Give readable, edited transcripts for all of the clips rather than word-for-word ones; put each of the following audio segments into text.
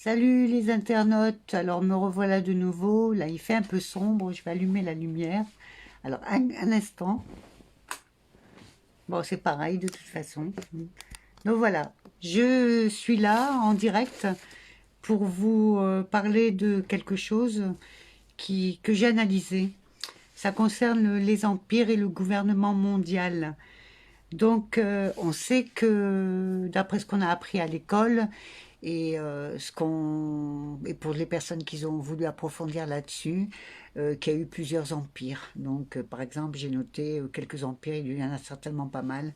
Salut les internautes, alors me revoilà de nouveau, là il fait un peu sombre, je vais allumer la lumière. Alors un instant, bon c'est pareil de toute façon. Donc voilà, je suis là en direct pour vous parler de quelque chose que j'ai analysé. Ça concerne les empires et le gouvernement mondial. Donc, on sait que, d'après ce qu'on a appris à l'école, et pour les personnes qui ont voulu approfondir là-dessus, qu'il y a eu plusieurs empires. Donc, par exemple, j'ai noté quelques empires, il y en a certainement pas mal.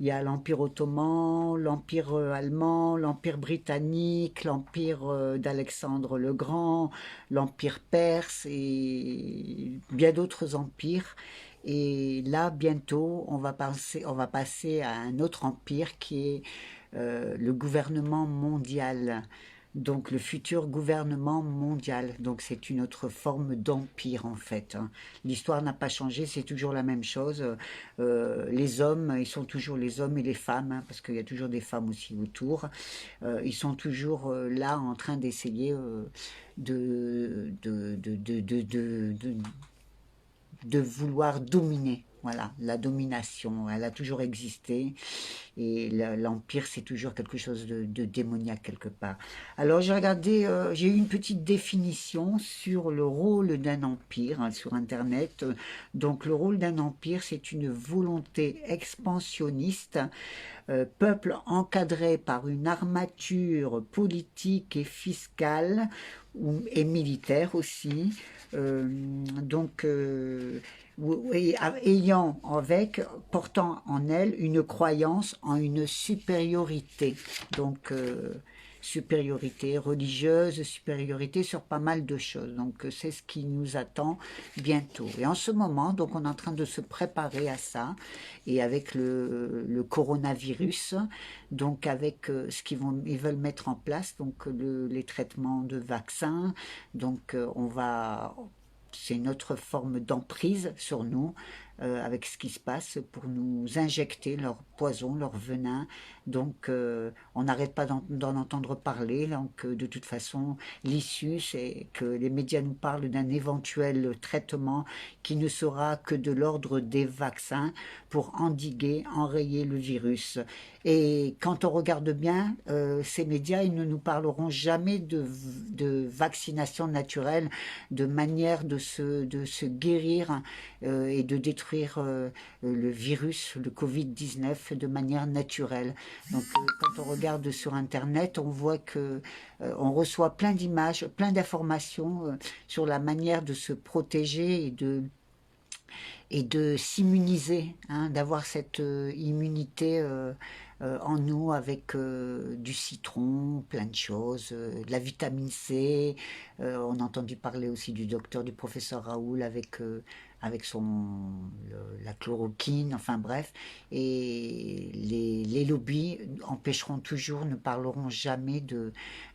Il y a l'Empire ottoman, l'Empire allemand, l'Empire britannique, l'Empire d'Alexandre le Grand, l'Empire perse et bien d'autres empires. Et là, bientôt, on va passer à un autre empire qui est le gouvernement mondial. Donc le futur gouvernement mondial. Donc c'est une autre forme d'empire en fait, hein. L'histoire n'a pas changé, c'est toujours la même chose. Les hommes, ils sont toujours les hommes et les femmes, hein, parce qu'il y a toujours des femmes aussi autour. Ils sont toujours là en train d'essayer de vouloir dominer. Voilà, la domination, elle a toujours existé et l'empire c'est toujours quelque chose de démoniaque quelque part. Alors j'ai regardé, j'ai eu une petite définition sur le rôle d'un empire hein, sur internet. Donc le rôle d'un empire c'est une volonté expansionniste, peuple encadré par une armature politique et fiscale et militaire aussi. Euh, donc ayant avec, portant en elle une croyance en une supériorité. Donc, supériorité religieuse, supériorité sur pas mal de choses. Donc, c'est ce qui nous attend bientôt. Et en ce moment, donc, on est en train de se préparer à ça. Et avec le coronavirus, donc avec ils veulent mettre en place, donc les traitements de vaccins. Donc, c'est une autre forme d'emprise sur nous avec ce qui se passe pour nous injecter leur poison, leur venin. Donc on n'arrête pas d'en entendre parler. Donc de toute façon, l'issue, c'est que les médias nous parlent d'un éventuel traitement qui ne sera que de l'ordre des vaccins pour endiguer, enrayer le virus. Et quand on regarde bien, ces médias, ils ne nous parleront jamais de vaccination naturelle, de manière de se guérir et de détruire le virus, le Covid-19 de manière naturelle. Donc quand on regarde sur Internet, on voit que on reçoit plein d'images, plein d'informations sur la manière de se protéger et de s'immuniser, hein, d'avoir cette immunité en nous avec du citron, plein de choses, de la vitamine C. On a entendu parler aussi du docteur, du professeur Raoul avec la chloroquine, enfin bref. Et les lobbies empêcheront toujours, ne parleront jamais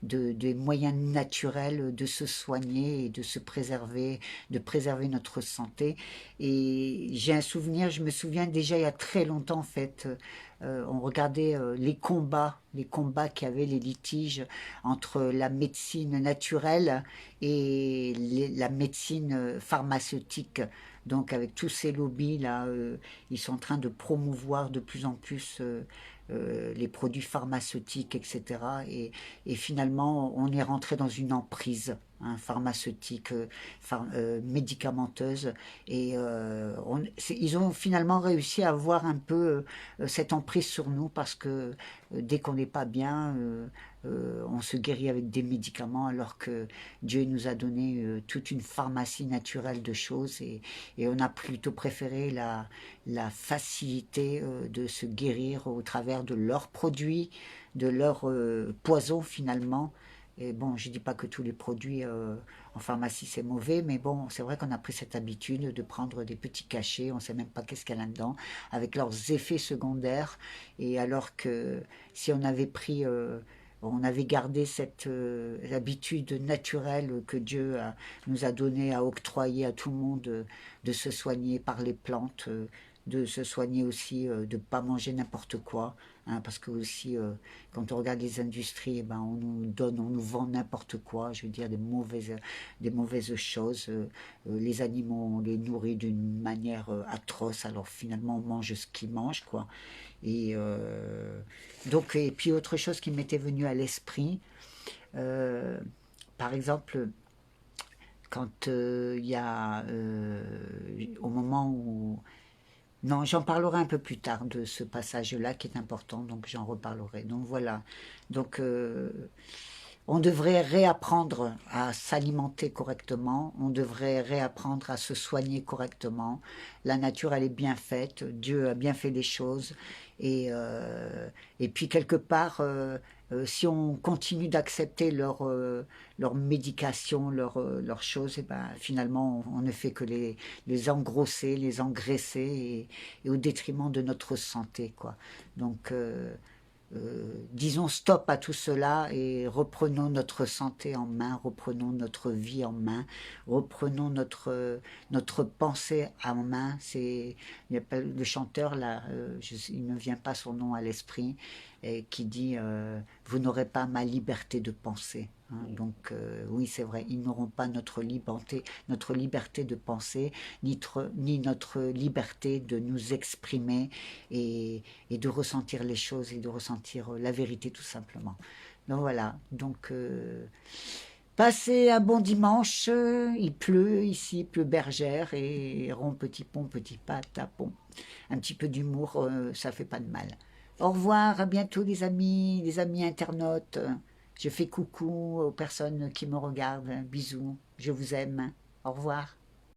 des moyens naturels de se soigner et de se préserver, de préserver notre santé. Et j'ai un souvenir, je me souviens déjà il y a très longtemps en fait, on regardait les combats qu'il y avait, les litiges entre la médecine naturelle et la médecine pharmaceutique. Donc avec tous ces lobbies là, ils sont en train de promouvoir de plus en plus les produits pharmaceutiques, etc. Et finalement, on est rentré dans une emprise hein, pharmaceutique, médicamenteuse. Et ils ont finalement réussi à avoir un peu cette emprise sur nous parce que dès qu'on n'est pas bien, on se guérit avec des médicaments alors que Dieu nous a donné toute une pharmacie naturelle de choses et on a plutôt préféré la facilité de se guérir au travers de leurs produits, de leurs poisons finalement. Et bon, je dis pas que tous les produits en pharmacie c'est mauvais, mais bon, c'est vrai qu'on a pris cette habitude de prendre des petits cachets, on sait même pas qu'est-ce qu'il y a là-dedans, avec leurs effets secondaires. Et alors que si on avait pris, on avait gardé cette habitude naturelle que Dieu nous a donnée, à octroyer à tout le monde de se soigner par les plantes, de se soigner aussi, de ne pas manger n'importe quoi, hein, parce que aussi, quand on regarde les industries, eh ben, on nous donne, on nous vend n'importe quoi, je veux dire des mauvaises choses. Les animaux, on les nourrit d'une manière atroce, alors finalement on mange ce qu'ils mangent, quoi. Et donc, et puis autre chose qui m'était venue à l'esprit, euh, par exemple, quand il y a, au moment où non, j'en parlerai un peu plus tard de ce passage-là qui est important, donc j'en reparlerai. Donc voilà. Donc on devrait réapprendre à s'alimenter correctement, on devrait réapprendre à se soigner correctement. La nature, elle est bien faite, Dieu a bien fait les choses. Et puis quelque part, si on continue d'accepter leur médication, leurs choses, et ben, finalement, on ne fait que les engrosser, les engraisser, et au détriment de notre santé, quoi. Donc, disons stop à tout cela et reprenons notre santé en main, reprenons notre vie en main, reprenons notre pensée en main. C'est il y a pas le chanteur là, il ne me vient pas son nom à l'esprit, et qui dit vous n'aurez pas ma liberté de penser. Hein. Donc oui, c'est vrai, ils n'auront pas notre liberté de penser, ni notre liberté de nous exprimer et de ressentir les choses et de ressentir la vérité tout simplement. Donc voilà, donc passez un bon dimanche, il pleut ici, il pleut bergère et rond petit pont, petit pas, tapon. Un petit peu d'humour, ça fait pas de mal. Au revoir, à bientôt les amis internautes. Je fais coucou aux personnes qui me regardent, bisous, je vous aime, au revoir.